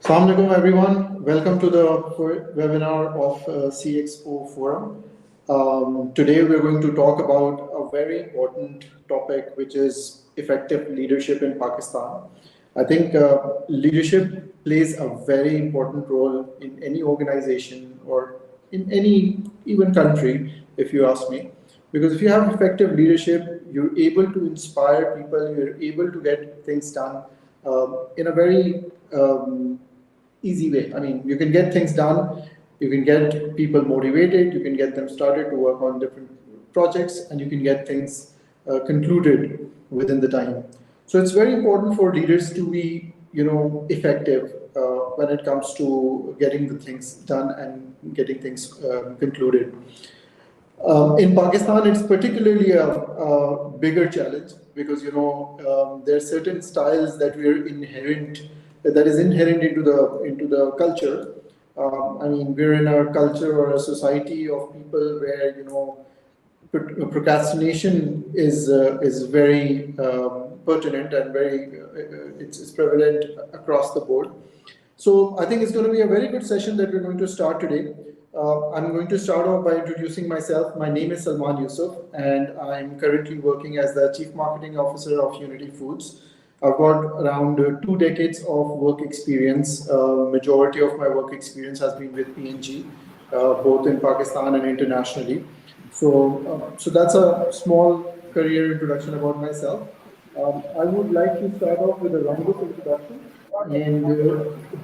Assalamu alaikum everyone. Welcome to the webinar of CxO Forum. Today we're going to talk about a very important topic, which is effective leadership in Pakistan. I think leadership plays a very important role in any organization or in any even country, if you ask me. Because if you have effective leadership, you're able to inspire people, you're able to get things done in a very easy way. I mean, you can get things done, you can get people motivated, you can get them started to work on different projects, and you can get things concluded within the time. So it's very important for leaders to be, effective when it comes to getting the things done and getting things concluded. In Pakistan, it's particularly a bigger challenge because there are certain styles that is inherent into the culture. I mean, we're in a culture or a society of people where procrastination is very pertinent and very it's prevalent across the board. So I think it's going to be a very good session that we're going to start today. I'm going to start off by introducing myself. My name is Yousaf, and I'm currently working as the Chief Marketing Officer of Unity Foods. I've got around 2 decades of work experience. Majority of my work experience has been with P&G, both in Pakistan and internationally. So that's a small career introduction about myself. I would like to start off with a roundup introduction, and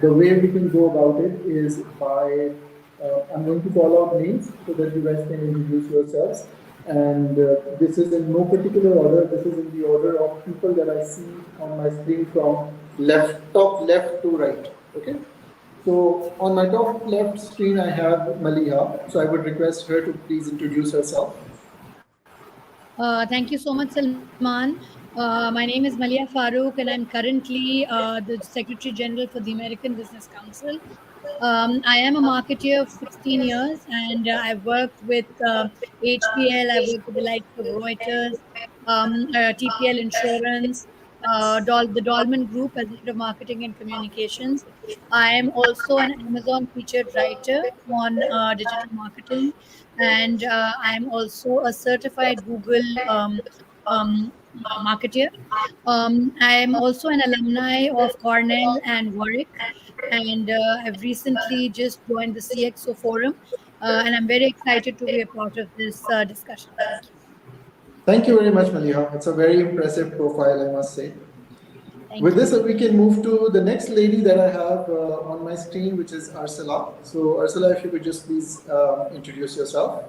the way we can go about it is by I'm going to call out names so that you guys can introduce yourselves. And this is in no particular order. This is in the order of people that I see on my screen from top left to right. Okay. So on my top left screen, I have Maliha. So I would request her to please introduce herself. Thank you so much, Salman. My name is Maliha Farooq, and I'm currently the Secretary General for the American Business Council. I am a marketeer of 16 years, and I've worked with HPL, I've worked with the likes of Reuters, TPL Insurance, the Dolman Group as head of marketing and communications. I am also an Amazon featured writer on digital marketing, and I am also a certified Google marketeer. I am also an alumni of Cornell and Warwick, and I've recently just joined the CxO forum, and I'm very excited to be a part of this discussion. Thank you. Thank you very much, Maliha. It's a very impressive profile, I must say. With this, we can move to the next lady that I have on my screen, which is Arsala. So, Arsala, if you could just please introduce yourself.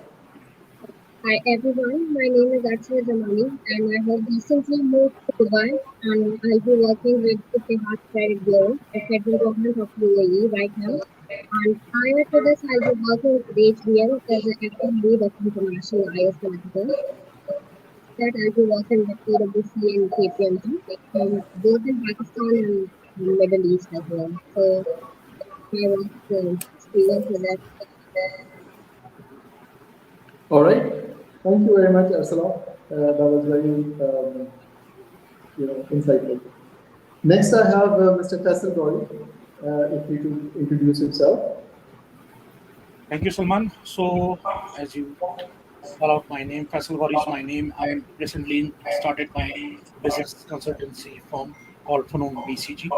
Hi everyone, my name is Arsala Jamali, and I have recently moved to Dubai, and I'll be working with the Eithad Credit Bureau, the federal government of UAE right now. And prior to this, I'll be working with HBL as an acting lead of international IS marketer. That I'll be working with PwC and KPMG, both in Pakistan and Middle East as well. So my work experience with that. All right. Thank you very much, Arsala. That was very, insightful. Next, I have Mr. Faysal Ghauri, if he could introduce himself. Thank you, Salman. So, as you call out my name, Faysal Ghauri is my name. I recently started my business consultancy firm called FANUUN BCG,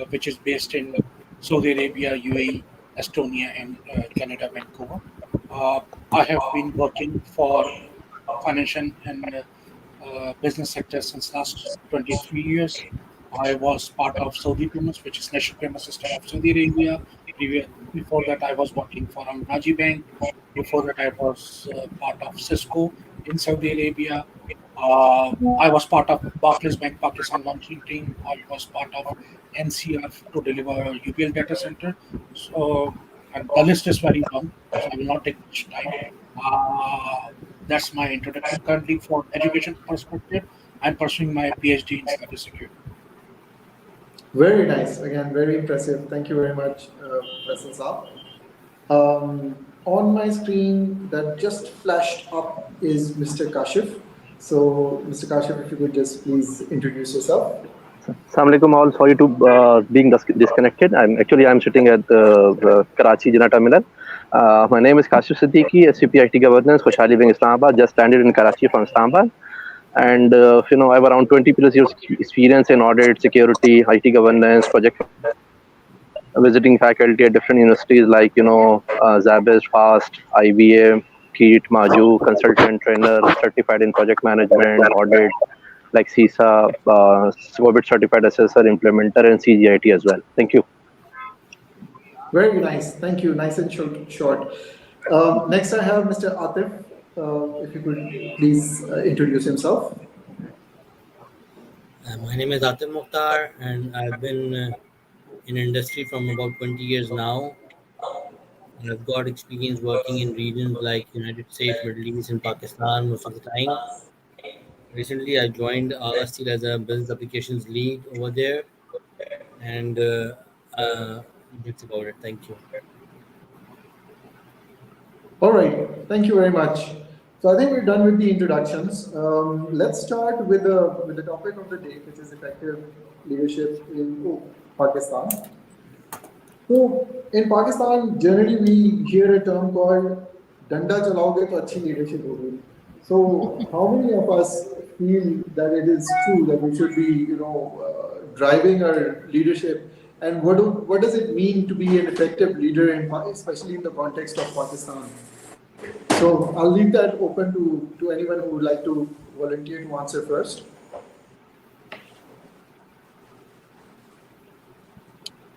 which is based in Saudi Arabia, UAE, Estonia, and Canada, Vancouver. I have been working for financial and business sector since last 23 years. I was part of Saudi Payments, which is national payment system of Saudi Arabia. Before that, I was working for Amnaji Bank. Before that, I was part of Cisco in Saudi Arabia. I was part of Barclays Bank Pakistan launching team. I was part of NCR to deliver UPL data center. So, and the list is very long, so I will not take much time. That's my introduction. Currently, for education perspective, I'm pursuing my PhD in cybersecurity. Very nice. Again, very impressive. Thank you very much, Faisal. On my screen that just flashed up is Mr. Kashif. So, Mr. Kashif, if you could just please introduce yourself. Assalamu alaikum all. Sorry to being disconnected. I'm sitting at the Karachi Jinnah Terminal. My name is Kashif Siddiqui, SVP IT Governance, Khushali being Islamabad. Just landed in Karachi from Islamabad, and I have around 20 plus years experience in audit, security, IT governance, project visiting faculty at different universities like Zabis, FAST, IBA, KEET, Maju, consultant, trainer, certified in project management, audit, like CISA, COVID certified assessor, implementer, and CGIT as well. Thank you. Very nice. Thank you. Nice and short. Next, I have Mr. Atif. If you could please introduce himself. My name is Atif Mukhtar, and I've been in industry from about 20 years now. And I've got experience working in regions like United States, Middle East, and Pakistan most of the time. Recently, I joined Agha as a business applications lead over there, and that's about it. Thank you. All right. Thank you very much. So I think we're done with the introductions. Let's start with the topic of the day, which is effective leadership in Pakistan. So in Pakistan, generally we hear a term called "Danda chalaoge to achhi leadership hogi." So how many of us feel that it is true that we should be, driving our leadership, and what does it mean to be an effective leader especially in the context of Pakistan? So I'll leave that open to anyone who would like to volunteer to answer first.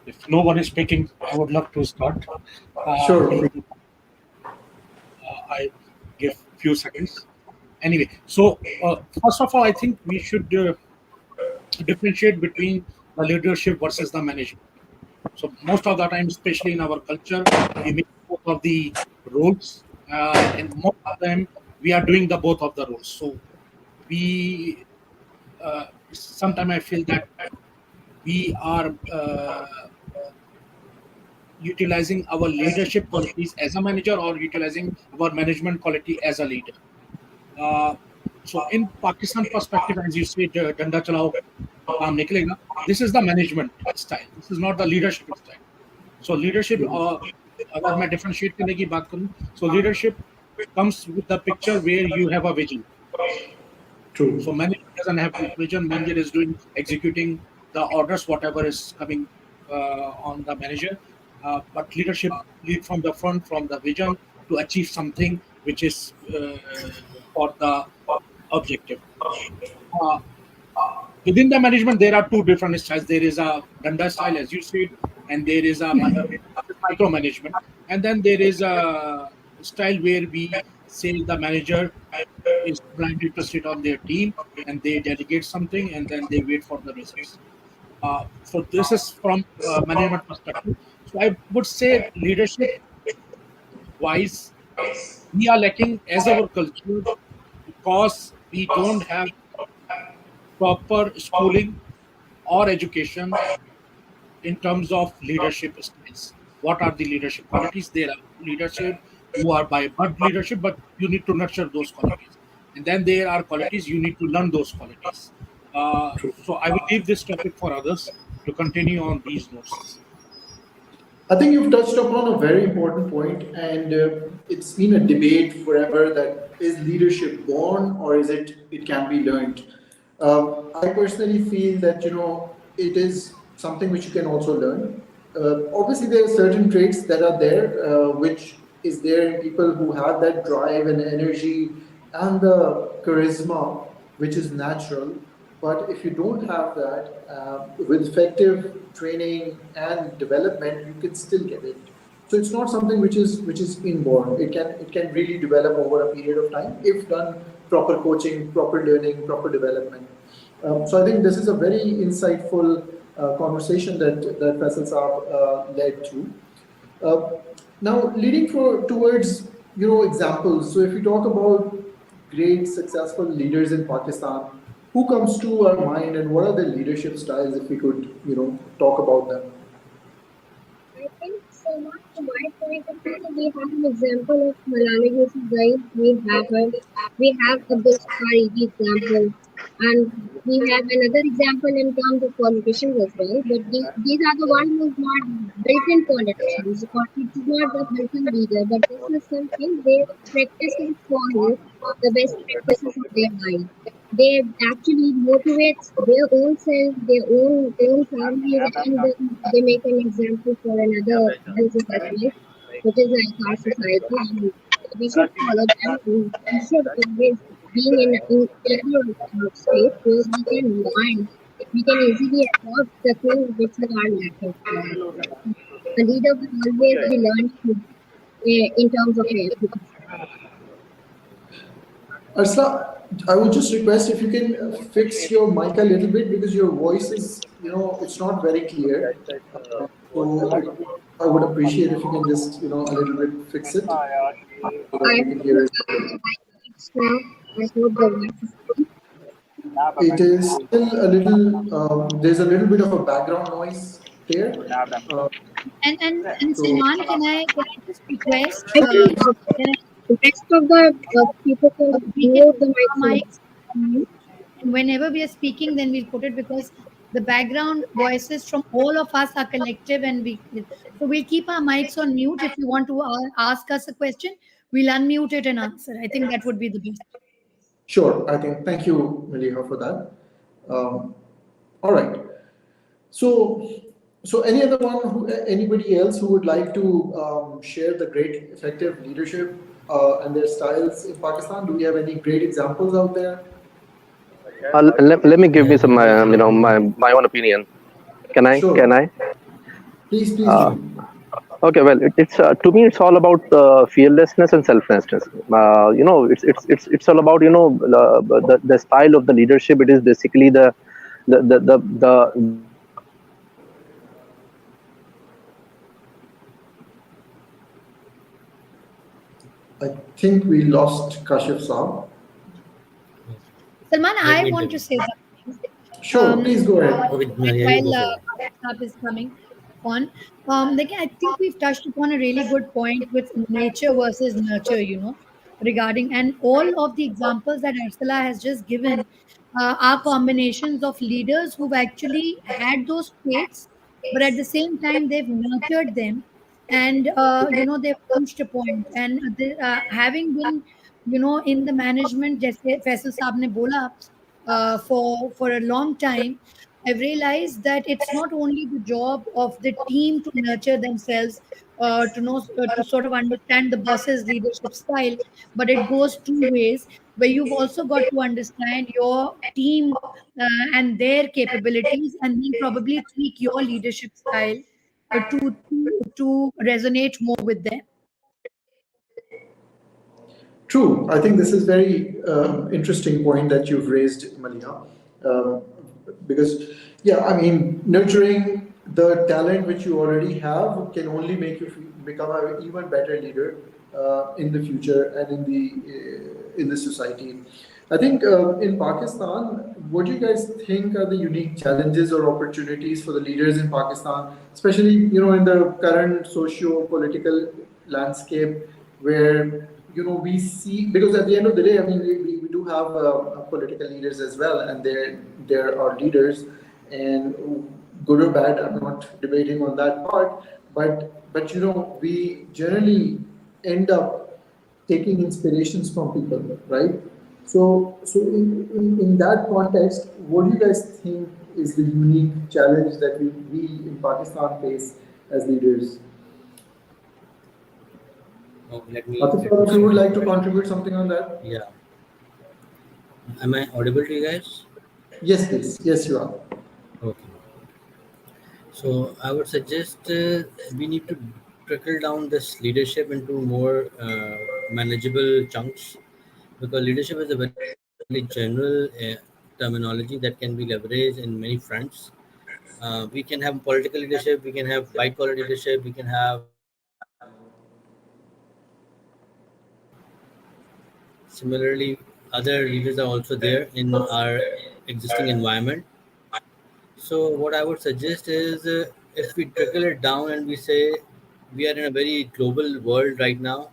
If no one is speaking, I would love to start. Sure. I give few seconds. Anyway, so first of all, I think we should differentiate between the leadership versus the management. So most of the time, especially in our culture, we make both of the roles, and most of them we are doing the both of the roles. So we sometimes I feel that we are utilizing our leadership qualities as a manager or utilizing our management quality as a leader. So in Pakistan perspective, as you said, danda chalao to kaam niklega. This is the management style. This is not the leadership style. So leadership, अगर मैं differentiate करने की बात करूं, so leadership comes with the picture where you have a vision. True. So manager doesn't have vision. Manager is executing the orders, whatever is coming on the manager. But leadership lead from the front, from the vision to achieve something which is for the objective. Within the management, there are two different styles. There is a danda style, as you said, and there is a micromanagement. And then there is a style where we say the manager is blindly interested on their team and they delegate something and then they wait for the results. So this is from management perspective. So I would say leadership wise, we are lacking as our culture because we don't have proper schooling or education in terms of leadership skills. What are the leadership qualities? There are leadership who are by birth leadership, but you need to nurture those qualities. And then there are qualities you need to learn those qualities. So I will leave this topic for others to continue on these notes. I think you've touched upon a very important point, and it's been a debate forever that is leadership born or is it can be learned. I personally feel that it is something which you can also learn. Obviously, there are certain traits that are there, which is there in people who have that drive and energy and the charisma, which is natural. But if you don't have that, with effective training and development, you can still get it. So it's not something which is inborn. It can really develop over a period of time if done proper coaching, proper learning, proper development. So I think this is a very insightful conversation that Faisal Saab led to. Now, leading towards examples. So if we talk about great successful leaders in Pakistan, who comes to our mind, and what are the leadership styles? If we could talk about them. I think so much from my point of view, we have an example of Malala Yousafzai. We have Abdul Safari example, And we have another example in terms of politicians as well, but these are the ones who's not built-in politicians. Politics is not the built-in leader, but this is something they practice and follow the best practices of their life. They actually motivate their own self, their own families, and then they make an example for another users as well, which is like our society. And we should follow them. And we should always being in either space where we can learn, we can easily adopt the things which we are lacking. A leader will always be learning in terms of everything. Arsala, I would just request if you can fix your mic a little bit because your voice is, it's not very clear. So I would appreciate if you can just, a little bit fix it so that I we can hear hope it. now, I hope the voice is clear. It is still a little, there's a little bit of a background noise there. And So Salman, can I just request? I think Can I the rest of the people can we can mute the keep mic our so mics on mute, and whenever we are speaking, then we'll put it because the background voices from all of us are collective, and so we'll keep our mics on mute. If you want to ask us a question, we'll unmute it and answer. I think that would be the best. sure, I think, thank you, Maliha, for that. All right. So, so any other one anybody else who would like to share the great effective leadership and their styles in Pakistan? Do we have any great examples out there? Let me give me some, Yeah, my own opinion. Can I? Can Sure. I? Please do. Okay, well, it's to me, it's all about fearlessness and selflessness. It's all about the style of the leadership. It is basically the I think we lost Kashif Saab. Salman, let I me want tell to you. say something. Sure, please go ahead. Okay, yeah, you While go for it. Yousaf is coming on, like I think we've touched upon a really good point with nature versus nurture, regarding and all of the examples that Arsala has just given are combinations of leaders who've actually had those traits, but at the same time they've nurtured them, and they've reached a point, and having been in the management, जैसे फैसल साहब ने बोला, for a long time, I've realized that it's not only the job of the team to nurture themselves, to sort of understand the boss's leadership style, but it goes two ways, where you've also got to understand your team and their capabilities, and then probably tweak your leadership style to resonate more with them. True. I think this is very interesting point that you've raised, Maliha, um, because yeah, I mean, nurturing the talent which you already have can only make you become an even better leader in the future and in the society. I think in Pakistan, what do you guys think are the unique challenges or opportunities for the leaders in Pakistan, especially in the current socio-political landscape where we see, because at the end of the day, I mean, we do have political leaders as well, and there are leaders, and good or bad, I'm not debating on that part, but we generally end up taking inspirations from people, right? So in that context, what do you guys think is the unique challenge that we in Pakistan face as leaders? Oh, Atif, let me if you would start. like to contribute something on that? Yeah, am I audible to you guys? Yes, please. Yes, you are. Okay. So I would suggest we need to trickle down this leadership into more manageable chunks, because leadership is a very general terminology that can be leveraged in many fronts. We can have political leadership, we can have white collar leadership, we can have similarly other leaders are also there in our existing environment. So what I would suggest is if we trickle it down and we say we are in a very global world right now,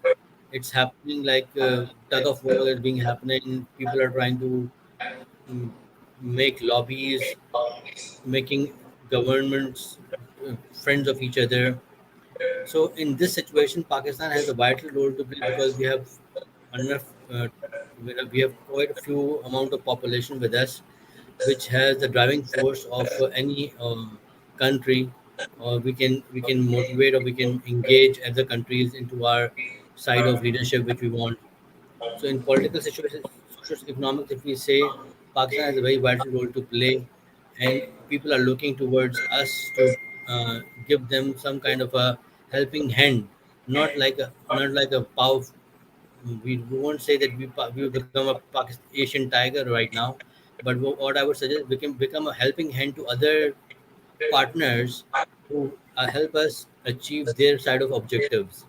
it's happening like tug of war is being happening. People are trying to mm, make lobbies, making governments friends of each other. So in this situation, Pakistan has a vital role to play because we have enough. We have quite a few amount of population with us, which has the driving force of any country. We can motivate or we can engage other countries into our side of leadership, which we want. So in political situations, socio-economics, if we say, Pakistan has a very vital role to play, and people are looking towards us to uh, give them some kind of a helping hand, not like a power. We won't say that we become a Pakistan Asian tiger right now, but what I would suggest, we can become a helping hand to other partners who help us achieve their side of objectives.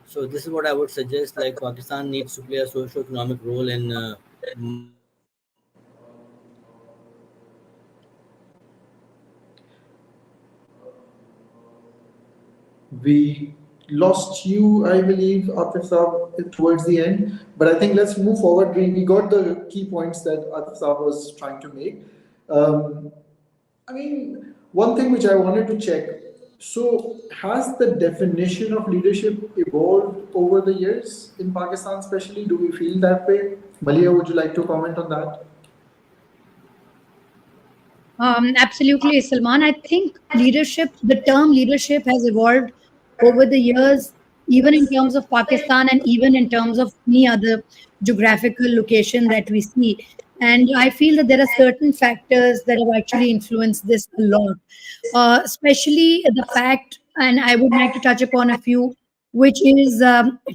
So this is what I would suggest. Like Pakistan needs to play a socio-economic role in We lost you, I believe, Atif Saab, towards the end. But I think let's move forward. We got the key points that Atif Saab was trying to make. Um, I mean, one thing which I wanted to check. So, has the definition of leadership evolved over the years in Pakistan, especially? Do we feel that way? Maliha, would you like to comment on that? Absolutely, Salman. I think leadership, the term leadership has evolved over the years, even in terms of Pakistan and even in terms of any other geographical location that we see. And I feel that there are certain factors that have actually influenced this a lot, especially the fact, and I would like to touch upon a few, which is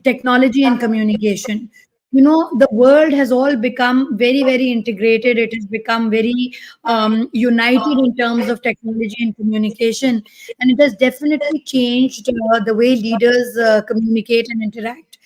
technology and communication. The world has all become very, very integrated. It has become very united in terms of technology and communication, and it has definitely changed the way leaders communicate and interact.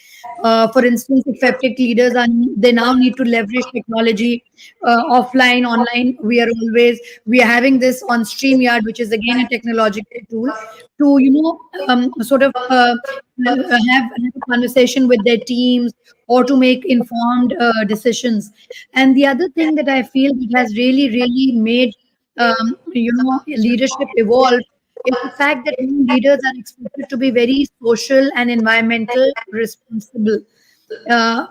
For instance, effective leaders they now need to leverage technology offline, online. We are having this on StreamYard, which is again a technological tool to sort of have a conversation with their teams or to make informed decisions. And the other thing that I feel that has really, really made leadership evolve is the fact that new leaders are expected to be very social and environmental responsible.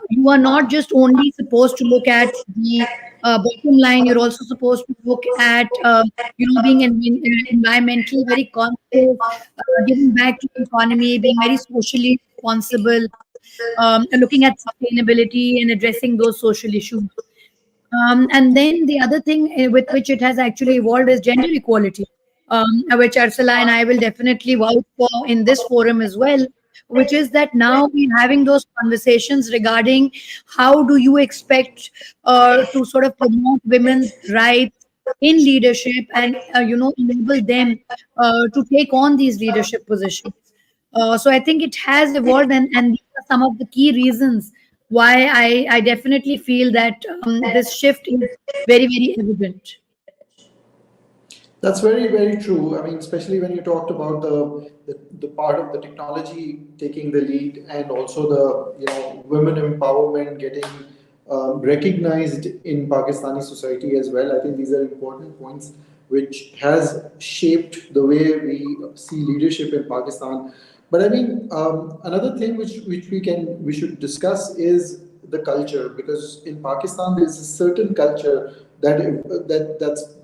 You are not just only supposed to look at the bottom line. You're also supposed to look at being environmental, very conscious, giving back to the economy, being very socially responsible, looking at sustainability and addressing those social issues. And then the other thing with which it has actually evolved is gender equality, which Arsala and I will definitely vouch for in this forum as well, which is that now we're having those conversations regarding how do you expect to sort of promote women's rights in leadership and enable them to take on these leadership positions. So I think it has evolved, and these are some of the key reasons why I definitely feel that this shift is very, very evident. That's very, very true. I mean, especially when you talked about the part of the technology taking the lead and also the women empowerment getting recognized in Pakistani society as well. I think these are important points which has shaped the way we see leadership in Pakistan. But I mean, another thing which we should discuss is the culture, because in Pakistan there is a certain culture that's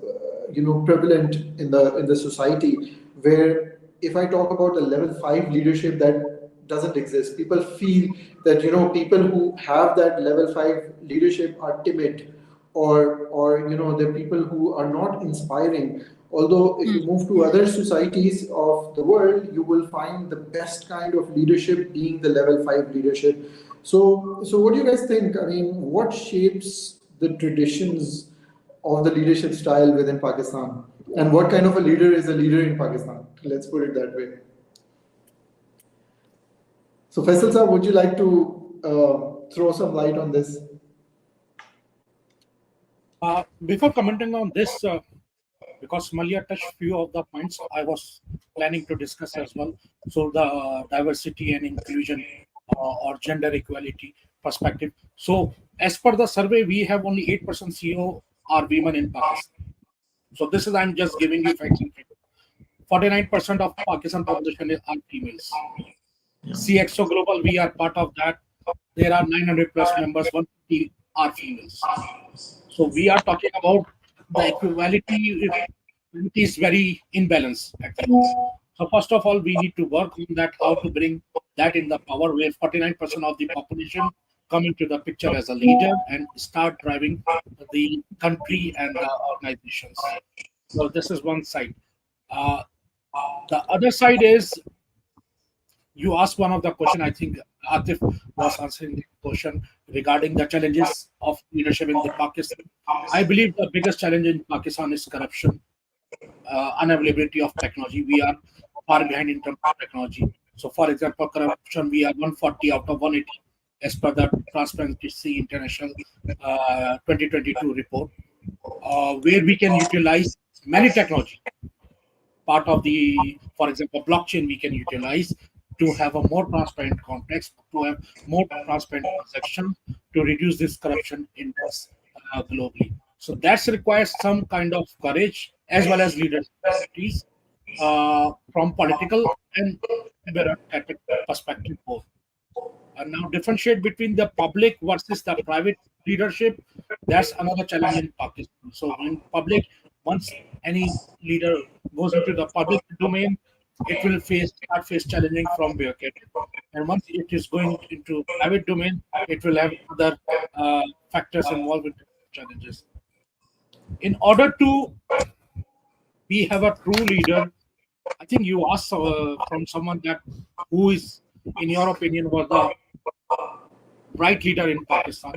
prevalent in the society, where if I talk about the level 5 leadership, that doesn't exist. People feel that people who have that level 5 leadership are timid, or they're people who are not inspiring. Although if you move to other societies of the world, you will find the best kind of leadership being the level 5 leadership. So what do you guys think? I mean, what shapes the traditions of the leadership style within Pakistan? And what kind of a leader is a leader in Pakistan? Let's put it that way. So, Faisal sir, would you like to throw some light on this? Before commenting on this, because Malia touched few of the points I was planning to discuss as well. So the diversity and inclusion or gender equality perspective. So as per the survey, we have only 8% CEO are women in Pakistan. So this is, I'm just giving you facts and figures. 49% of Pakistan population are females. CxO Global, we are part of that. There are 900 plus members, 150 are females. So we are talking about the equality is very imbalanced actually. So first of all, we need to work on that, how to bring that in the power where 49% of the population come into the picture as a leader and start driving the country and the organizations. So this is one side. Uh, the other side is, you asked one of the question. I think Atif was answering the question regarding the challenges of leadership in the Pakistan. I believe the biggest challenge in Pakistan is corruption, unavailability of technology. We are far behind in terms of technology. So, for example, corruption, we are 140 out of 180 as per the Transparency International 2022 report, where we can utilize many technology. Part of the, for example, blockchain we can utilize to have a more transparent context, to have more transparent transactions, to reduce this corruption index globally. So that requires some kind of courage as well as leadership qualities from political and bureaucratic perspective both. And now differentiate between the public versus the private leadership. That's another challenge in Pakistan. So in public, once any leader goes into the public domain, it will start face challenging from bureaucratic. And once it is going into private domain, it will have other factors involved with challenges. In order to be have a true leader, I think you asked from someone that who is, in your opinion, was the right leader in Pakistan.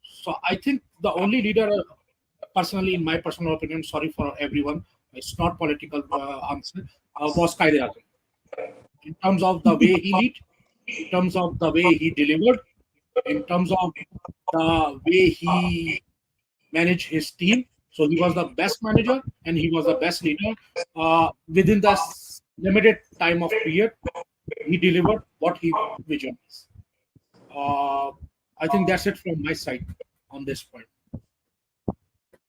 So I think the only leader, personally, in my personal opinion, sorry for everyone, it's not political answer, was Qaeda Azam. In terms of the way he lead, in terms of the way he delivered, in terms of the way he managed his team. So he was the best manager and he was the best leader. Within the limited time of period, he delivered what he visualized. I think that's it from my side on this point.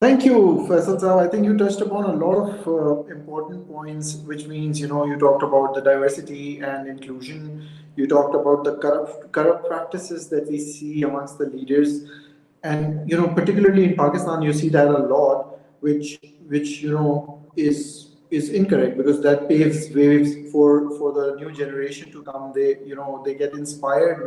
Thank you, Faisal Sahab. I think you touched upon a lot of important points, which means, you talked about the diversity and inclusion. You talked about the corrupt practices that we see amongst the leaders. And, particularly in Pakistan, you see that a lot, which is incorrect because that paves ways for the new generation to come. They get inspired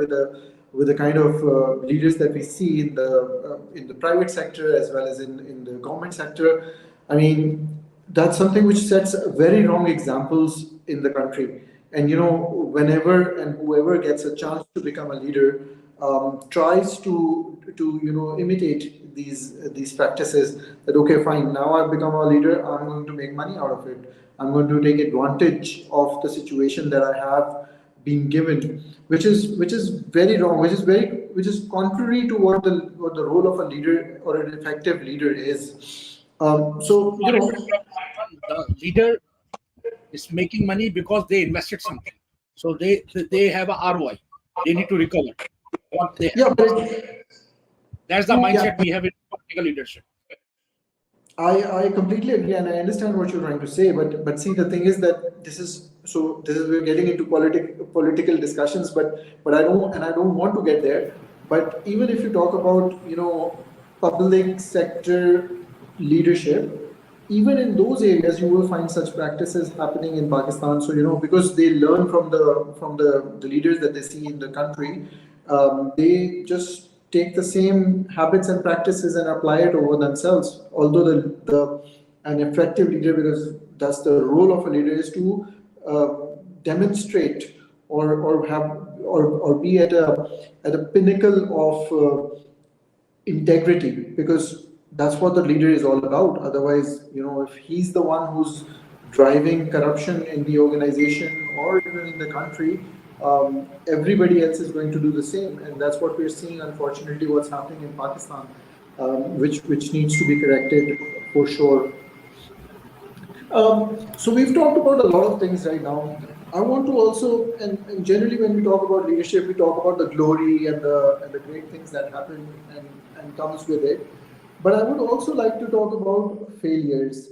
with the kind of leaders that we see in the private sector as well as in the government sector. I mean, that's something which sets very wrong examples in the country. And whenever and whoever gets a chance to become a leader tries to imitate these practices. That okay, fine. Now I've become a leader. I'm going to make money out of it. I'm going to take advantage of the situation that I have been given, which is very wrong, which is contrary to what the role of a leader or an effective leader is. So the leader is making money because they invested something, so they have a ROI. They need to recover what they have. Yeah, That's the mindset we have in political leadership. I completely agree and I understand what you're trying to say, but see, the thing is that this is we're getting into political discussions, but I don't want to get there. But even if you talk about public sector leadership, even in those areas you will find such practices happening in Pakistan. So because they learn from the leaders that they see in the country, they just take the same habits and practices and apply it over themselves. Although an effective leader, because that's the role of a leader, is to demonstrate or be at a pinnacle of integrity, because that's what the leader is all about. Otherwise, if he's the one who's driving corruption in the organization or even in the country, everybody else is going to do the same, and that's what we're seeing. Unfortunately, what's happening in Pakistan, which needs to be corrected for sure. So we've talked about a lot of things right now. I want to also, and generally when we talk about leadership, we talk about the glory and the great things that happen and comes with it. But I would also like to talk about failures.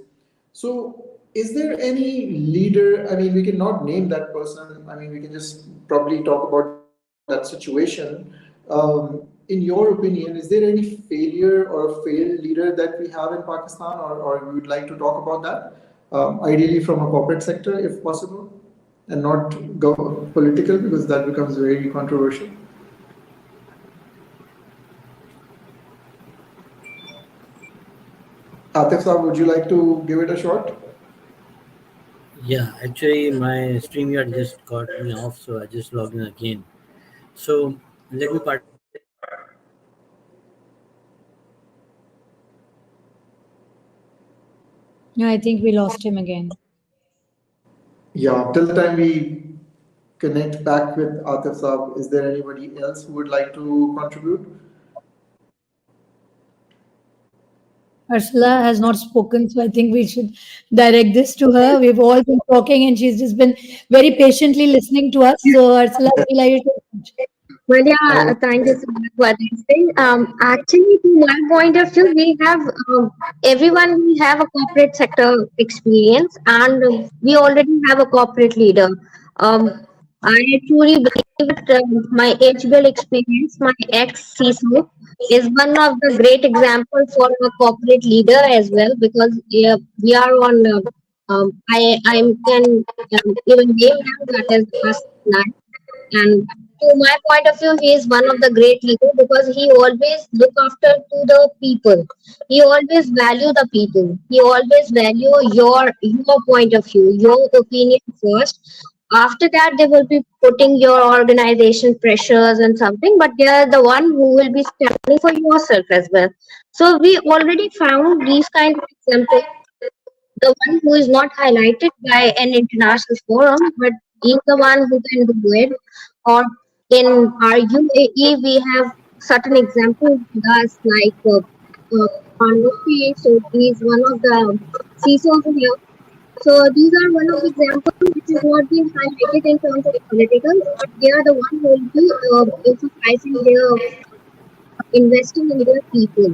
So, is there any leader? I mean, we cannot name that person. I mean, we can just probably talk about that situation. In your opinion, is there any failure or a failed leader that we have in Pakistan, or you would like to talk about that? Ideally, from a corporate sector, if possible, and not go political, because that becomes very controversial. Atif sir, would you like to give it a shot? Yeah, actually, my StreamYard just got me off, so I just logged in again. So let me participate in this conversation. Yeah, I think we lost him again. Yeah, till the time we connect back with Atif Saab, is there anybody else who would like to contribute? Arsala has not spoken, so I think we should direct this to her. We've all been talking, and she's just been very patiently listening to us. So, Arsala, would you like to? Well, yeah, I thank you so much for this thing. Actually, to my point of view, we have everyone. We have a corporate sector experience, and we already have a corporate leader. I truly believe that my HBL experience, my ex CISO, is one of the great example for a corporate leader as well, because we are on. I can even name them, that is us. And to my point of view, he is one of the great leaders because he always look after to the people. He always value the people. He always value your point of view, your opinion first. After that, they will be putting your organization pressures and something, but they are the one who will be standing for yourself as well. So we already found these kind of examples, the one who is not highlighted by an international forum, but is the one who can do it. Or in our UAE, we have certain examples with us, like Pandopi. So he is one of the CISOs here. So these are one of the examples which is not being highlighted in terms of political, but they are the one who will be emphasizing their investing in their people.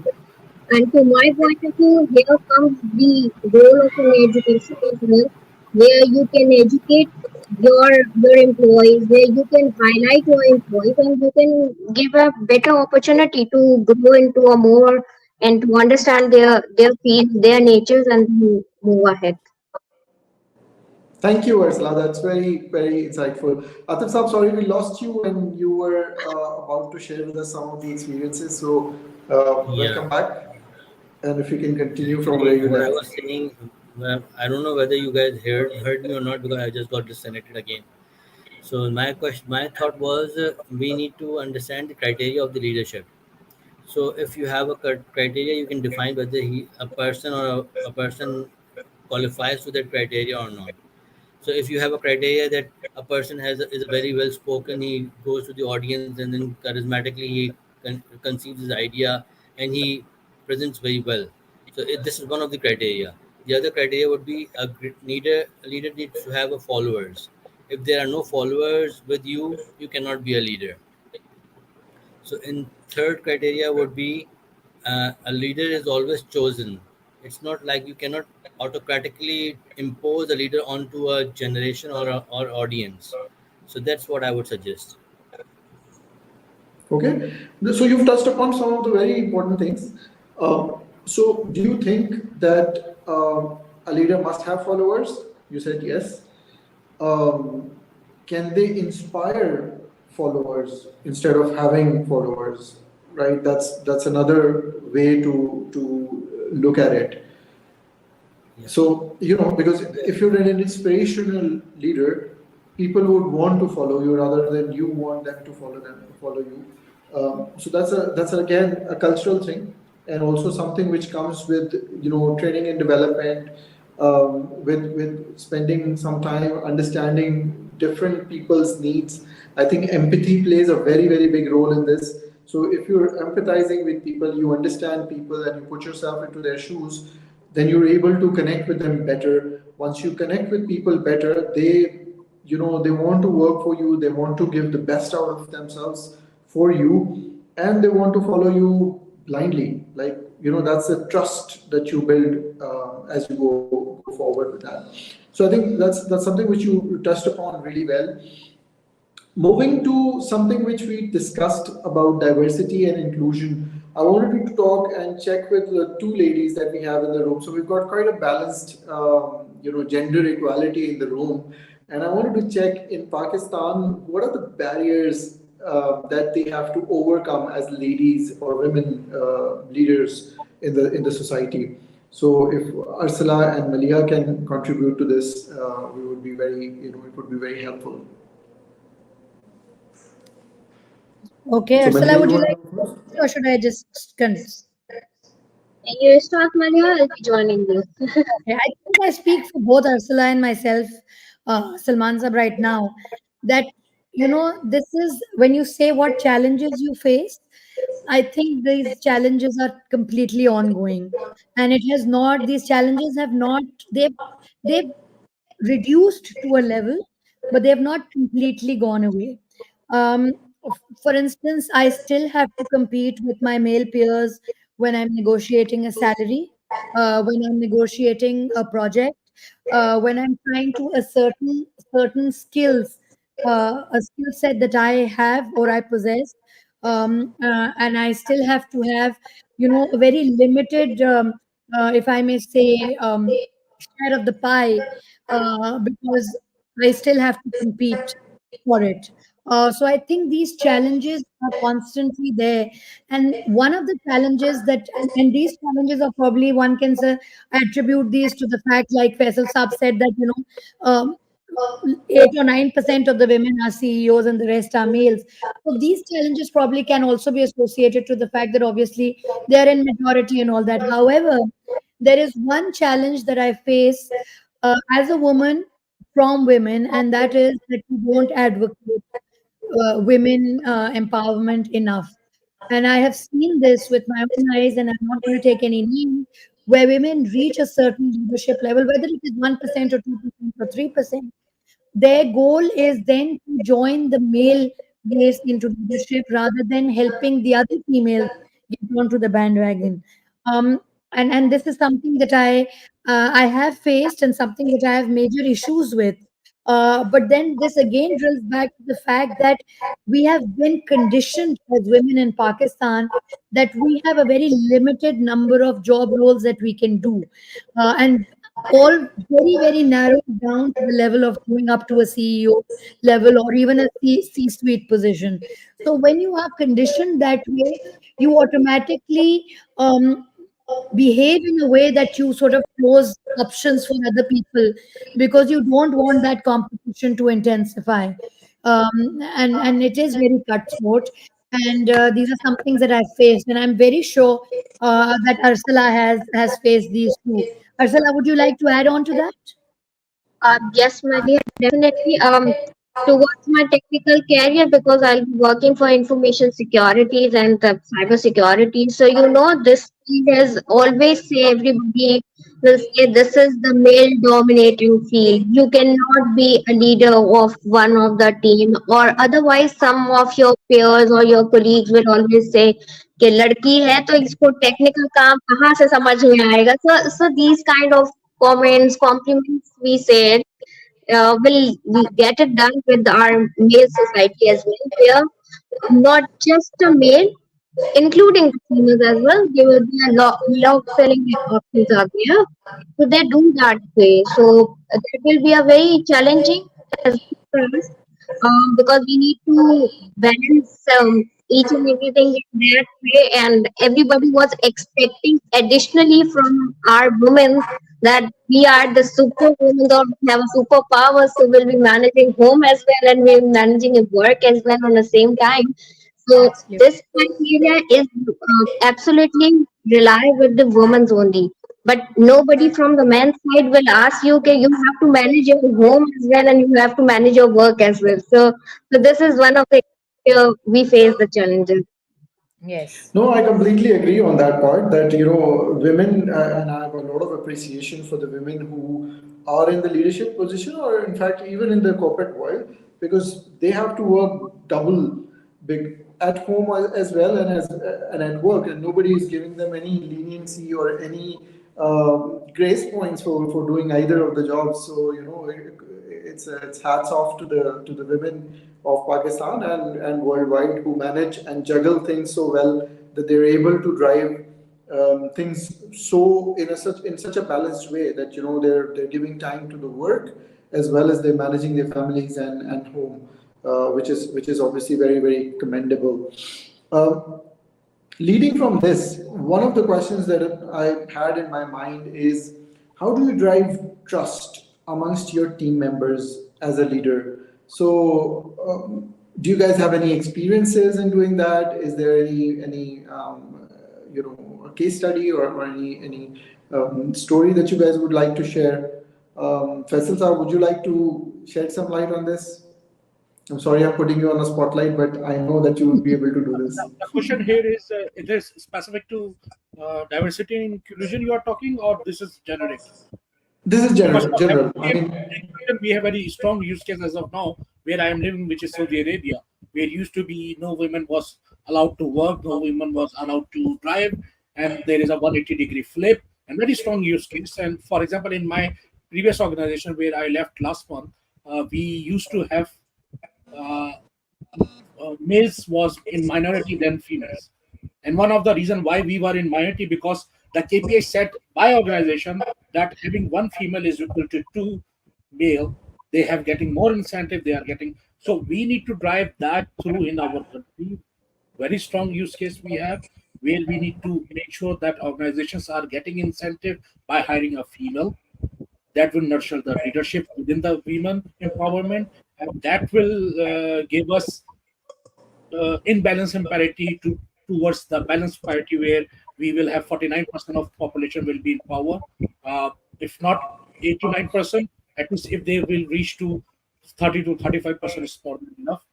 And to my point of view, here comes the role of an education as well, where you can educate your employees, where you can highlight your employees, and you can give a better opportunity to grow into a more and to understand their fields, their natures, and move ahead. Thank you, Ursula. That's very, very insightful. Atif Saab, sorry we lost you when you were about to share with us some of the experiences. So, Yeah, welcome back. And if you can continue from where actually, you what I left. was saying, I don't know whether you guys heard me or not because I just got disconnected again. So my thought was, we need to understand the criteria of the leadership. So if you have a criteria, you can define whether a person or a person qualifies to that criteria or not. So if you have a criteria that a person is a very well spoken, he goes to the audience and then charismatically he conceives his idea and he presents very well. So this is one of the criteria. The other criteria would be a leader needs to have a followers. If there are no followers with you, you cannot be a leader. So in third criteria would be, a leader is always chosen. It's not like you cannot autocratically impose a leader onto a generation or audience. So that's what I would suggest. Okay. So, you've touched upon some of the very important things. So, do you think that a leader must have followers? You said yes. um, can they inspire followers instead of having followers, right? That's another way to look at it. Yeah. So, because if you're an inspirational leader, people would want to follow you rather than you want them to follow you. So that's again a cultural thing, and also something which comes with training and development, with spending some time understanding different people's needs. I think empathy plays a very, very big role in this. So if you're empathizing with people, you understand people, and you put yourself into their shoes, then you're able to connect with them better. Once you connect with people better, they want to work for you, they want to give the best out of themselves for you, and they want to follow you blindly. Like that's the trust that you build as you go forward with that. So I think that's something which you touched upon really well. Moving to something which we discussed about diversity and inclusion, I wanted to talk and check with the two ladies that we have in the room. So we've got quite a balanced, gender equality in the room. And I wanted to check in Pakistan, what are the barriers that they have to overcome as ladies or women leaders in the society? So if Arsala and Maliha can contribute to this, we would be very, it would be very helpful. Okay, So Arsala, Maliha, would you you want like to to go go first? first or should I just You start, Maliha, I'll be joining you. Okay, I think I speak for both Arsala and myself, Salman Sab, right now. That this is when you say what challenges you face. I think these challenges are completely ongoing, and it has not. These challenges have not. They've reduced to a level, but they have not completely gone away. Um, for instance, I still have to compete with my male peers when I'm negotiating a salary, when I'm negotiating a project, when I'm trying to ascertain certain skills, a skill set that I have or I possess, and I still have to have, a very limited, if I may say, share of the pie, because I still have to compete for it. So I think these challenges are constantly there, and one of the challenges and these challenges are probably one can say, attribute these to the fact, like Faisal Saab said, that 8 or 9% of the women are CEOs and the rest are males. So these challenges probably can also be associated to the fact that obviously they are in majority and all that. However, there is one challenge that I face as a woman from women, and that is that we don't advocate women empowerment enough. And I have seen this with my own eyes, and I'm not going to take any name, where women reach a certain leadership level, whether it is 1% or 2% or 3%, their goal is then to join the male race into leadership rather than helping the other females get onto the bandwagon. Um, and this is something that I have faced and something that I have major issues with. But then this again drills back to the fact that we have been conditioned as women in Pakistan that we have a very limited number of job roles that we can do. And all very, very narrowed down to the level of going up to a CEO level or even a C-suite position. So when you are conditioned that way, you automatically behave in a way that you sort of close options for other people because you don't want that competition to intensify. And it is very cutthroat. And these are some things that I've faced, and I'm very sure that Arsala has faced these too. Arsala, would you like to add on to that? Yes, Maliha, definitely. Towards my technical career, because I'll be working for information securities and cyber security. So, this field has always say everybody will say this is the male dominating field. You cannot be a leader of one of the team, or otherwise some of your peers or your colleagues will always say कि लड़की है तो इसको technical काम कहाँ से समझ में आएगा. So these kind of comments, compliments we said will get it done with our male society as well. Where not just a male, including the females as well, there will be a lot of selling options out there. So they do that way. So that will be a very challenging as well for us, because we need to balance each and everything in that way. And everybody was expecting additionally from our women that we are the super women or we have a superpower, so we'll be managing home as well and we're managing work as well on the same time. So Absolutely. this criteria is absolutely rely with the women's only. But nobody from the men's side will ask you, okay, you have to manage your home as well and you have to manage your work as well. So this is one of the we face the challenges. Yes. No, I completely agree on that part that, women, and I have a lot of appreciation for the women who are in the leadership position or, in fact, even in the corporate world because they have to work double big at home as well, and at work, and nobody is giving them any leniency or any grace points for doing either of the jobs. So it's hats off to the women of Pakistan and worldwide who manage and juggle things so well that they're able to drive things so in such a balanced way that they're giving time to the work as well as they're managing their families and home, which is obviously very, very commendable. Uh, Leading from this, one of the questions that I had in my mind is, how do you drive trust amongst your team members as a leader? So, do you guys have any experiences in doing that? Is there any a case study or any story that you guys would like to share? Faisal sir, would you like to shed some light on this? I'm sorry I'm putting you on a spotlight, but I know that you would be able to do this. The question here is this specific to diversity and inclusion you are talking, or this is generic? This is Because general. I in mean, inclusion, we have very strong use case as of now, where I am living, which is Saudi Arabia, where used to be no women was allowed to work, no women was allowed to drive, and there is a 180-degree flip and very strong use case. And for example, in my previous organization where I left last month, we used to have uh, males was in minority than females. And one of the reason why we were in minority, because the KPI set by organization that having one female is equal to two male, they have getting more incentive. They are getting, so we need to drive that through in our country. Very strong use case we have, where we need to make sure that organizations are getting incentive by hiring a female. That will nurture the leadership within the women empowerment, and that will give us in balance and parity towards the balanced parity, where we will have 49% of population will be in power. If not 89%, at least if they will reach to 30 to 35% is more than enough,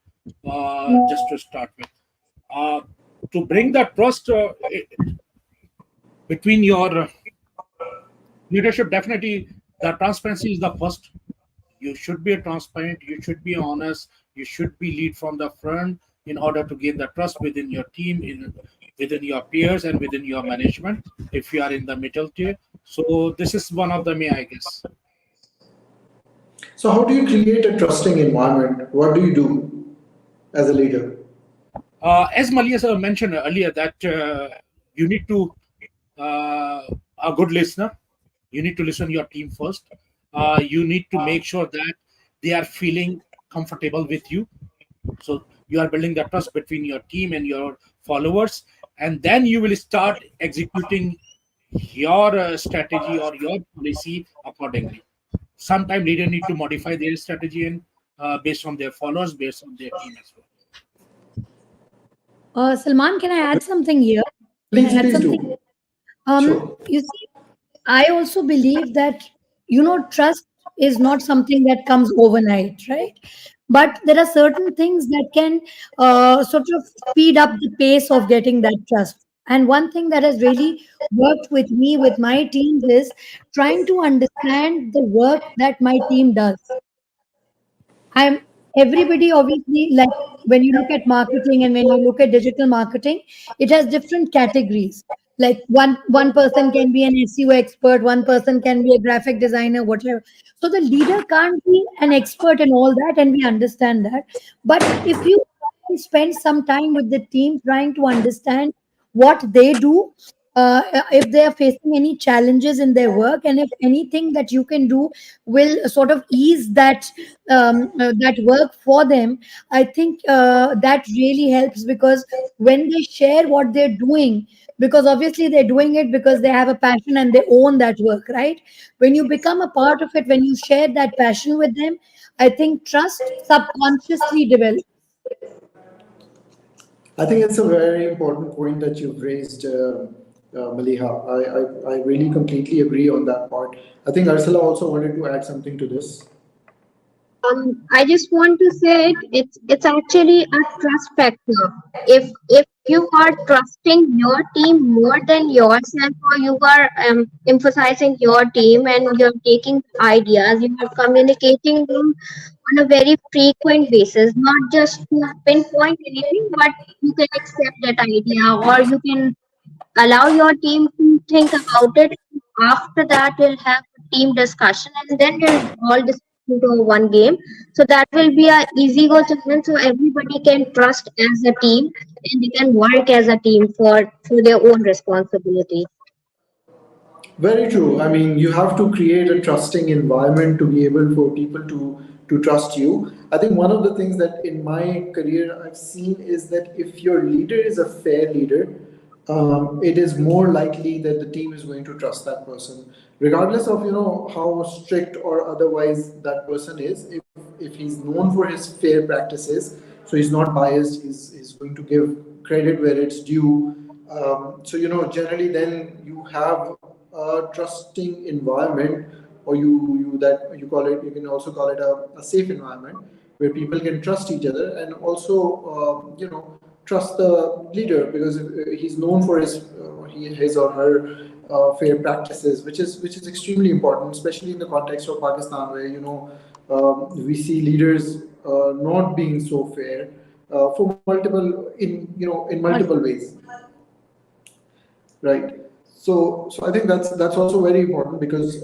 just to start with. To bring that trust between your leadership, definitely the transparency is the first. You should be transparent, you should be honest, you should be lead from the front in order to gain the trust within your team, within your peers, and within your management if you are in the middle tier. So this is one of the main, I guess. so how do you create a trusting environment? What do you do as a leader? As Maliha sir mentioned earlier, that you need to a good listener. You need to listen to your team first. You need to make sure that they are feeling comfortable with you. So you are building the trust between your team and your followers, and then you will start executing your strategy or your policy accordingly. Sometimes leader need to modify their strategy and based on their followers, based on their team as well. Salman, can I add something here? Can I Please, add please something? do. Sure. You see, I also believe that, trust is not something that comes overnight, right? But there are certain things that can sort of speed up the pace of getting that trust. And one thing that has really worked with me, with my teams, is trying to understand the work that my team does. I'm Everybody obviously, like when you look at marketing and when you look at digital marketing, it has different categories. Like one person can be an SEO expert, one person can be a graphic designer, whatever. So the leader can't be an expert in all that, and we understand that. But if you spend some time with the team trying to understand what they do, if they are facing any challenges in their work, and if anything that you can do will sort of ease that work for them, I think that really helps, because when they share what they're doing, because obviously they're doing it because they have a passion and they own that work, right? When you become a part of it, when you share that passion with them, I think trust subconsciously develops. I think it's a very important point that you've raised, Maliha. I really completely agree on that part. I think Arsala also wanted to add something to this. I just want to say it's actually a trust factor. If you are trusting your team more than yourself, or you are emphasizing your team and you're taking ideas, you are communicating them on a very frequent basis, not just to pinpoint anything, but you can accept that idea, or you can allow your team to think about it. After that, we'll have a team discussion, and then we'll all discuss into one game. So that will be a easy go challenge. So everybody can trust as a team, and they can work as a team for their own responsibility. Very true. I mean, you have to create a trusting environment to be able for people to trust you. I think one of the things that in my career I've seen is that if your leader is a fair leader, it is more likely that the team is going to trust that person, regardless of how strict or otherwise that person is. If he's known for his fair practices, so he's not biased, he's going to give credit where it's due. So generally, then you have a trusting environment, or you call it. You can also call it a safe environment where people can trust each other, and also trust the leader, because he's known for his or her fair practices, which is extremely important, especially in the context of Pakistan, where we see leaders not being so fair for multiple ways, right? So I think that's also very important, because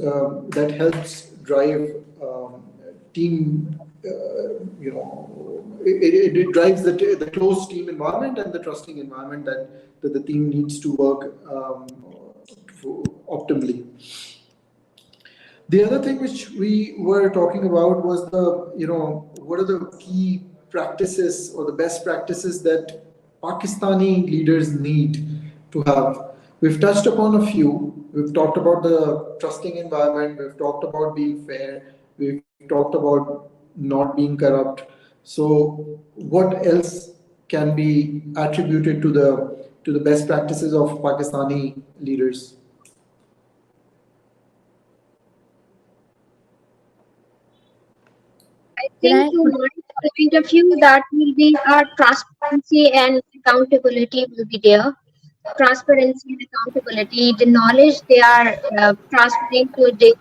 that helps drive team. It drives the close team environment and the trusting environment that the team needs to work optimally. The other thing which we were talking about was what are the key practices or the best practices that Pakistani leaders need to have. We've touched upon a few. We've talked about the trusting environment. We've talked about being fair. We've talked about not being corrupt. So, what else can be attributed to the best practices of Pakistani leaders? I Can think I? to my point of view, that will be our transparency and accountability will be there. Transparency and accountability, the knowledge they are transferring to their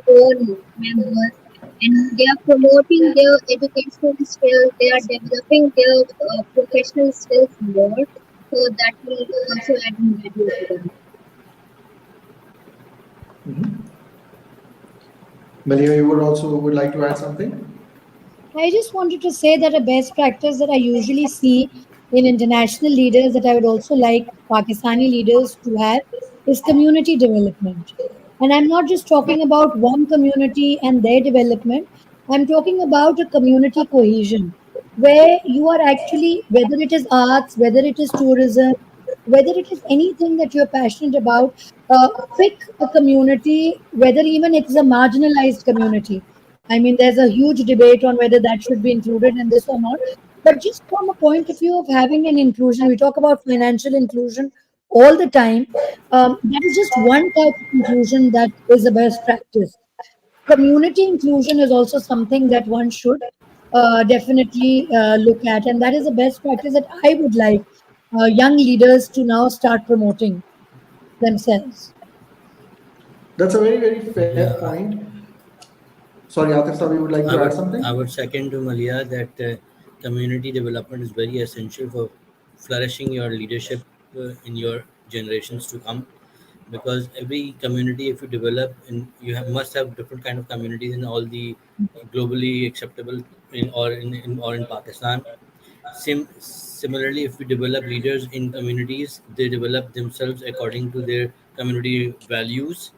own members, and they are promoting their educational skills, they are developing their professional skills more, so that will also add value to them. Mhm. Maliha, you would like to add something? I just wanted to say that a best practice that I usually see in international leaders that I would also like Pakistani leaders to have is community development. And I'm not just talking about one community and their development, I'm talking about a community cohesion where you are actually, whether it is arts, whether it is tourism, whether it is anything that you're passionate about, pick a community, whether even it's a marginalized community. I mean, there's a huge debate on whether that should be included in this or not. But just from a point of view of having an inclusion, we talk about financial inclusion all the time. That is just one type of inclusion that is a best practice. Community inclusion is also something that one should definitely look at, and that is a best practice that I would like young leaders to now start promoting themselves. That's a very, very fair Yeah, point. Sorry, Atif Saab, you would like I to add would something? I would second to Malia that community development is very essential for flourishing your leadership in your generations to come. Because every community, if you develop, and you must have different kind of communities in all the globally acceptable in Pakistan. Similarly, if we develop leaders in communities, they develop themselves according to their community values,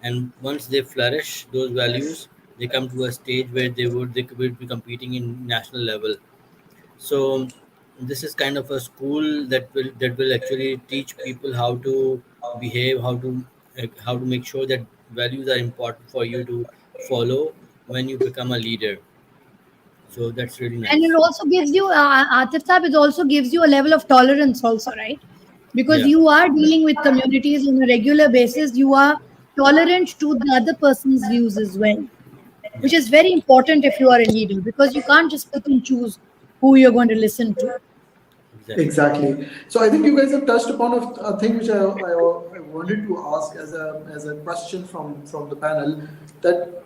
and once they flourish those values, they come to a stage where they could be competing in national level. So this is kind of a school that will actually teach people how to behave, how to make sure that values are important for you to follow when you become a leader. So that's really And it nice. also gives you, Atif Saab, it also gives you a level of tolerance also, right? Because Yeah. you are dealing with communities on a regular basis, you are tolerant to the other person's views as well. which is very important if you are a leader, because you can't just pick and choose who you're going to listen to. Exactly. Exactly. So I think you guys have touched upon a thing which I wanted to ask as a question from the panel, that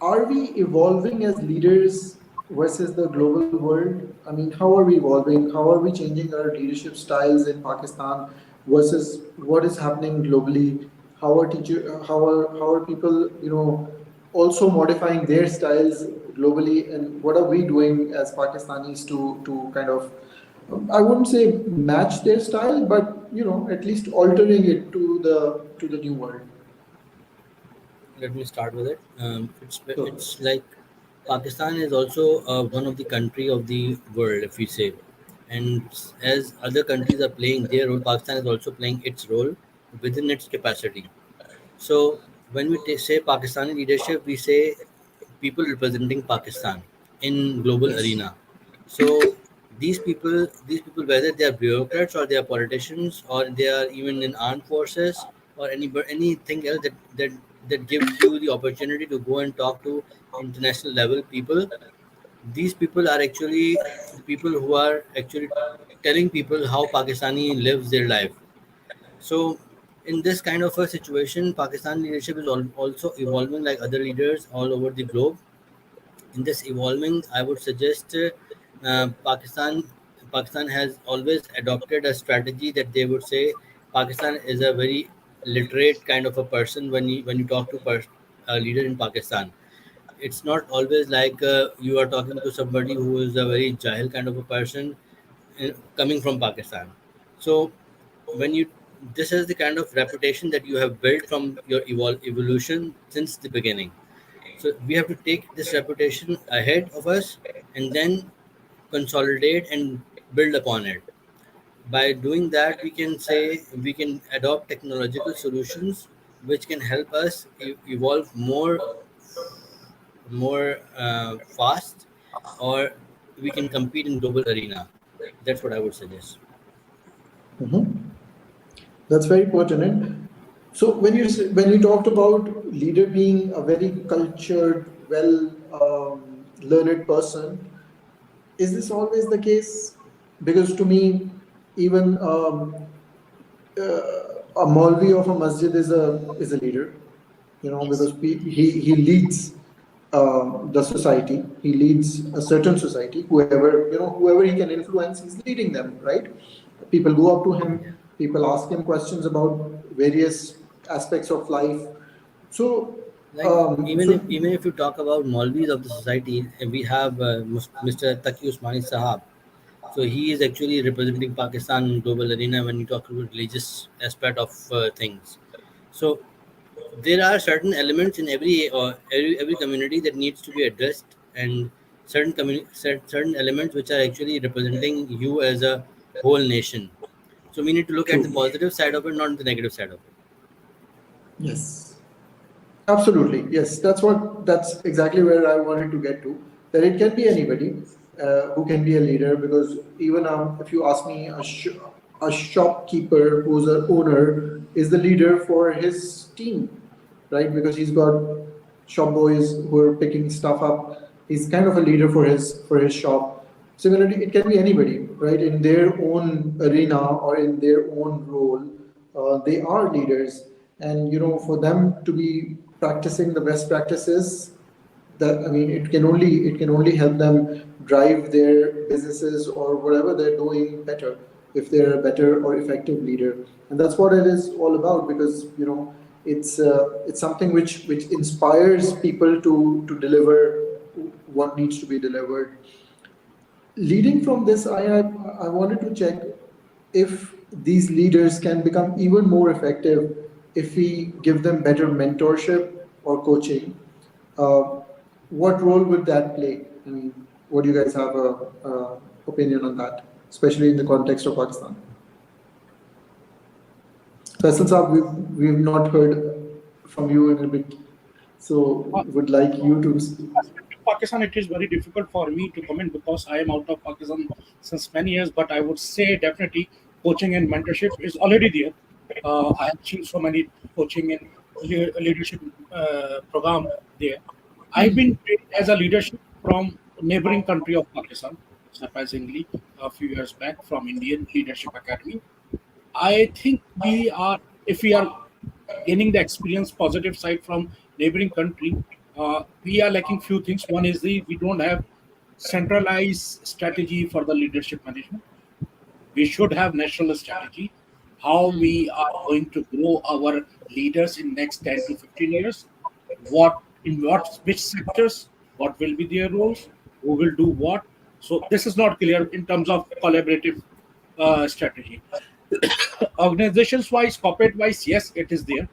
are we evolving as leaders versus the global world? I mean, how are we evolving? How are we changing our leadership styles in Pakistan versus what is happening globally? How are people also modifying their styles globally, and what are we doing as Pakistanis to kind of, I wouldn't say match their style, but at least altering it to the new world. Let me start with it. So, It's like Pakistan is also one of the country of the world, if we say, and as other countries are playing their role, Pakistan is also playing its role within its capacity. So when we say Pakistani leadership, we say people representing Pakistan in global yes. arena. So these people, whether they are bureaucrats or they are politicians or they are even in armed forces or anything else that gives you the opportunity to go and talk to international level people. These people are actually the people who are actually telling people how Pakistani lives their life. So, in this kind of a situation, Pakistan leadership is also evolving like other leaders all over the globe. In this evolving, I would suggest Pakistan has always adopted a strategy that they would say Pakistan is a very literate kind of a person when you talk to a leader in Pakistan. It's not always like you are talking to somebody who is a very jahil kind of a person coming from Pakistan. So when you this is the kind of reputation that you have built from your evolution since the beginning. So we have to take this reputation ahead of us and then consolidate and build upon it. By doing that, we can say we can adopt technological solutions which can help us evolve more fast, or we can compete in global arena. That's what I would suggest. Mhm. That's very pertinent. So when you talked about leader being a very cultured, well learned person, is this always the case? Because to me, even a Maulvi of a masjid is a leader, because he leads the society. He leads a certain society. Whoever he can influence, he's leading them, right? People go up to him. People ask him questions about various aspects of life. So, Like even if you talk about Maulvis of the society, we have Mr. Taqi Usmani Sahab. So he is actually representing Pakistan in global arena when you talk about religious aspect of things. So there are certain elements in every community that needs to be addressed, and certain elements which are actually representing you as a whole nation. So we need to look at the true. positive side of it, not the negative side of it. Yes. Absolutely, yes. That's exactly where I wanted to get to. That it can be anybody who can be a leader, because even if you ask me, a shopkeeper who's an owner is the leader for his team, right? Because he's got shop boys who are picking stuff up. He's kind of a leader for his shop. Similarly, it can be anybody, right? In their own arena or in their own role, they are leaders, and for them to be practicing the best practices, that, I mean, it can only help them drive their businesses or whatever they're doing better, if they're a better or effective leader. And that's what it is all about, because it's something which inspires people to deliver what needs to be delivered. Leading from this, I wanted to check if these leaders can become even more effective if we give them better mentorship or coaching. Uh, what role would that play? I mean, what do you guys have a opinion on that, especially in the context of Pakistan? Faisal Saab, we've not heard from you in a bit, so would like you to. Pakistan, it is very difficult for me to comment because I am out of Pakistan since many years. But I would say definitely coaching and mentorship is already there. I have seen so many coaching and leadership program there. I've been trained as a leadership from neighboring country of Pakistan, surprisingly, a few years back from Indian Leadership Academy. I think we are, if we are gaining the experience positive side from neighboring country, we are lacking few things. One is we don't have centralized strategy for the leadership management. We should have national strategy how we are going to grow our leaders in next 10 to 15 years, what in what which sectors, what will be their roles, who will do what. So this is not clear in terms of collaborative strategy. Organizations wise, corporate wise, yes, it is there.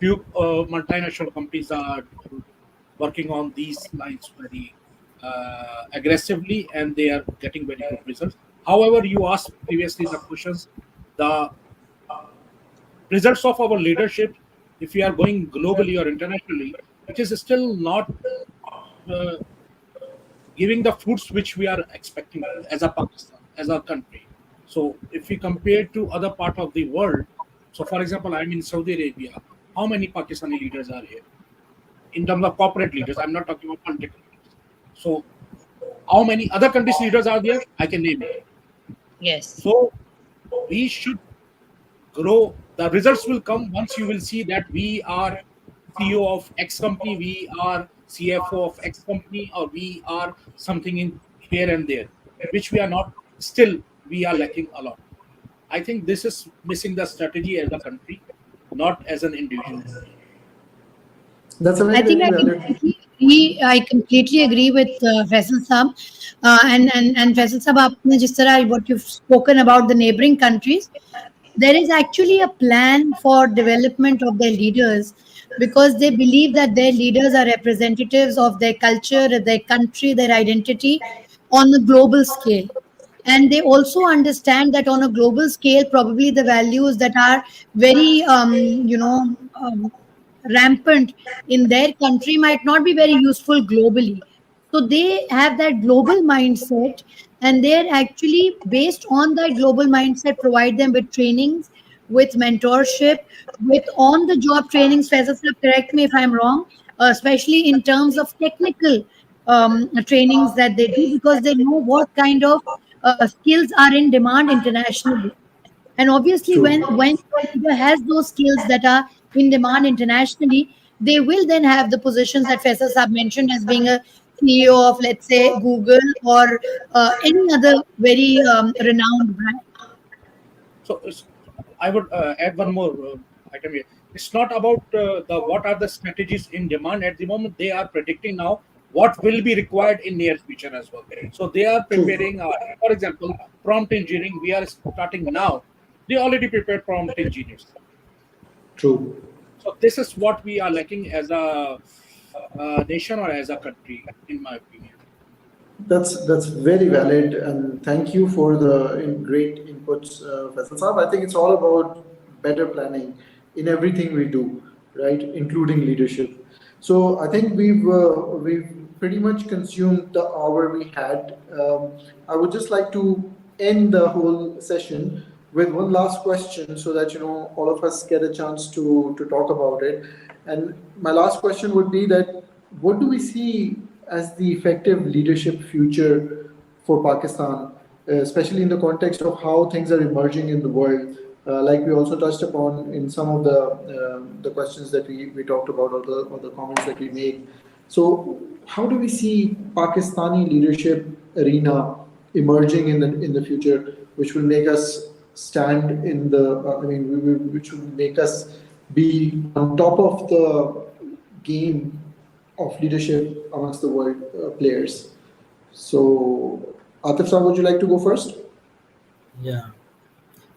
Few multinational companies are working on these lines very aggressively, and they are getting very good results. However, you asked previously the questions, the results of our leadership, if we are going globally or internationally, it is still not uh, giving the fruits which we are expecting as a Pakistan, as a country. So if we compare to other part of the world, so for example, I'm in Saudi Arabia. How many Pakistani leaders are here? In terms of corporate leaders, I'm not talking about political leaders. So how many other countries leaders are there? I can name it. Yes. So we should grow. The results will come once you will see that we are CEO of X company, we are CFO of X company, or we are something in here and there, which we are not. Still, we are lacking a lot. I think this is missing the strategy as a country, not as an individual. That's a I very, think very valid. I completely agree with Faisal Saab. And Faisal Saab, आपने जिस तरह what you've spoken about the neighboring countries, there is actually a plan for development of their leaders because they believe that their leaders are representatives of their culture, their country, their identity on a global scale. And they also understand that on a global scale, probably the values that are very, rampant in their country might not be very useful globally. So they have that global mindset, and they're actually based on that global mindset, provide them with trainings, with mentorship, with on the job trainings. Faisal sir, correct me if I'm wrong, especially in terms of technical trainings that they do because they know what kind of skills are in demand internationally. And obviously, True. when a leader has those skills that are in demand internationally, they will then have the positions that Faisal Saab mentioned as being a CEO of, let's say, Google or any other very renowned brand. So I would add one more item here. It's not about the what are the strategies in demand at the moment. They are predicting now what will be required in near future as well. So they are True. preparing. For example, prompt engineering. We are starting now. They already prepared prompt engineers. True. So this is what we are lacking as a nation or as a country, in my opinion. That's very valid, and thank you for the great inputs, Faisal Saab. I think it's all about better planning in everything we do, right, including leadership. So I think we've pretty much consumed the hour we had. I would just like to end the whole session with one last question, so that all of us get a chance to talk about it. And my last question would be that what do we see as the effective leadership future for Pakistan, especially in the context of how things are emerging in the world? Like we also touched upon in some of the questions that we talked about, or the comments that we made. So, how do we see Pakistani leadership arena emerging in the future, which will make us stand in the, which will make us be on top of the game of leadership amongst the world players. So, Atif sir, would you like to go first? Yeah,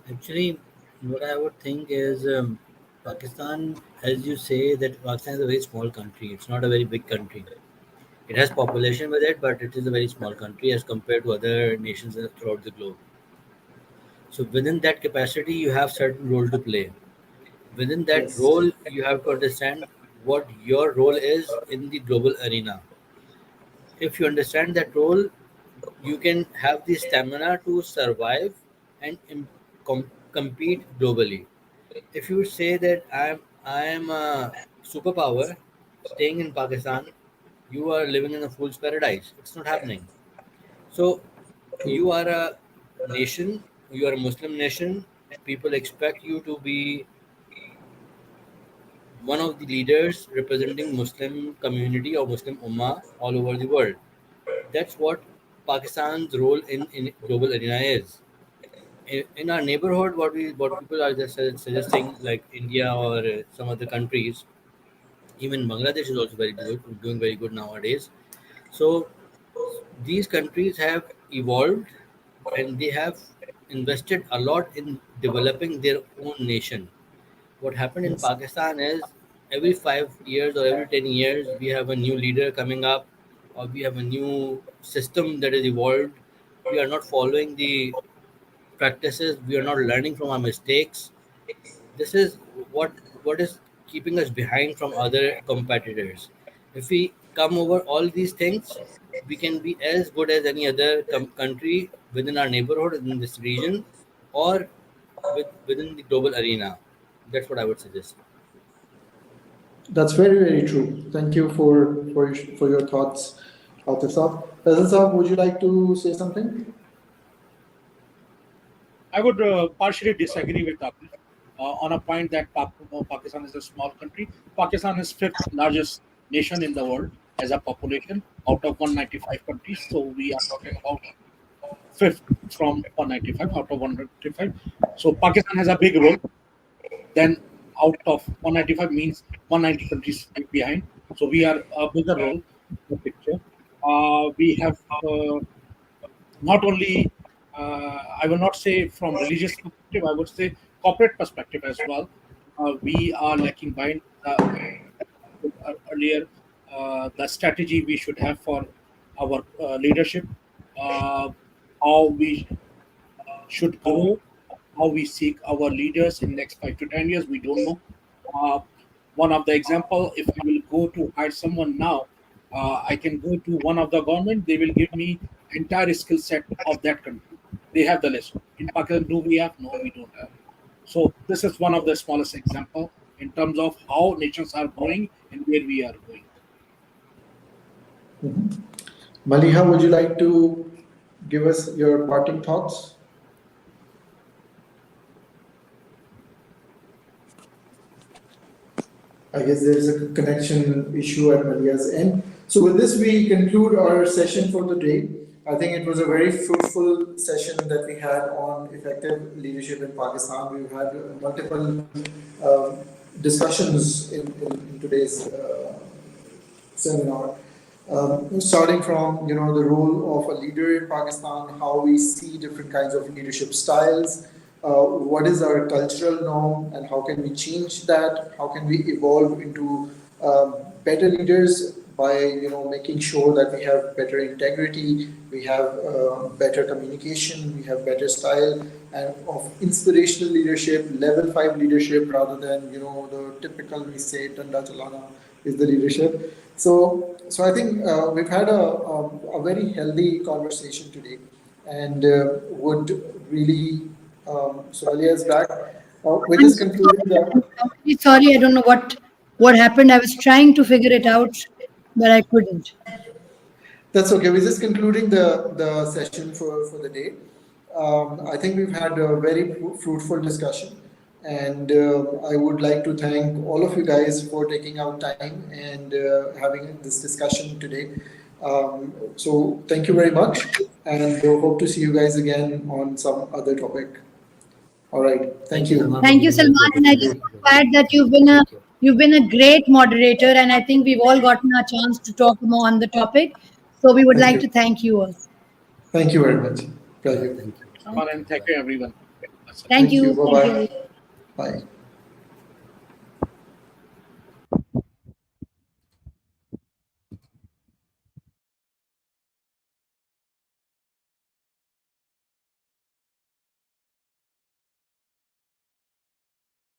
actually, what I would think is Pakistan, as you say, that Pakistan is a very small country. It's not a very big country. It has population with it, but it is a very small country as compared to other nations throughout the globe. So within that capacity, you have certain role to play. Within that Yes. role, you have to understand what your role is in the global arena. If you understand that role, you can have the stamina to survive and compete globally. If you say that I am a superpower, staying in Pakistan, you are living in a fool's paradise. It's not happening. So you are a nation, you are a Muslim nation. People expect you to be one of the leaders representing Muslim community or Muslim Ummah all over the world. That's what Pakistan's role in global arena is. In our neighborhood, what people are just suggesting, like India or some other countries, even Bangladesh is also very good, doing very good nowadays. So these countries have evolved and they have invested a lot in developing their own nation. What happened in Yes. Pakistan is every 5 years or every 10 years, we have a new leader coming up, or we have a new system that is evolved. We are not following the practices, we are not learning from our mistakes. This is what what is keeping us behind from other competitors. If we come over all these things, we can be as good as any other country within our neighborhood in this region, or within the global arena. That's what I would suggest. That's very, very true. Thank you for your thoughts, Atif Saab. Faisal Saab, would you like to say something? I would partially disagree with Atif on a point that Pakistan is a small country. Pakistan is fifth largest nation in the world as a population out of 195 countries. So we are talking about fifth from 195 out of 195. So Pakistan has a big role. Then out of 195 means 190 countries behind. So we are a bigger role in the picture. We have not only, I will not say from religious perspective, I would say corporate perspective as well. We are lacking behind earlier the strategy we should have for our leadership, uh, how we should grow, how we seek our leaders in next 5 to 10 years. We don't know. Uh, One of the example, if I will go to hire someone now, I can go to one of the government. They will give me entire skill set of that country. They have the list. In Pakistan, do we have? No, we don't have. So this is one of the smallest example in terms of how nations are growing and where we are going. Maliha, would you like to give us your parting thoughts? I guess there is a connection issue at Maliha's end. So with this, we conclude our session for the day. I think it was a very fruitful session that we had on effective leadership in Pakistan. We've had multiple discussions in today's seminar. Starting from the role of a leader in Pakistan, how we see different kinds of leadership styles, what is our cultural norm, and how can we change that? How can we evolve into better leaders by making sure that we have better integrity, we have better communication, we have better style and of inspirational leadership, level 5 leadership, rather than the typical we say Tanda Chalana is the leadership. So I think we've had a very healthy conversation today, and would really. So Alia is back. With I'm this so concluding sorry. the. I'm really sorry. I don't know what happened. I was trying to figure it out, but I couldn't. That's okay. We're just concluding the session for the day. I think we've had a very fruitful discussion, and I would like to thank all of you guys for taking out time and having this discussion today. So thank you very much, and hope to see you guys again on some other topic. All right. Thank you. Salman, for Thank you, giving us the Salman. And I just opportunity. want to add that you've been a great moderator, and I think we've all gotten a chance to talk more on the topic. So we would Thank like to you. thank you all. Thank you very much. Pleasure. Thank you. And thank you, everyone. Thank Thank you. you. Thank you. Bye-bye. Bye.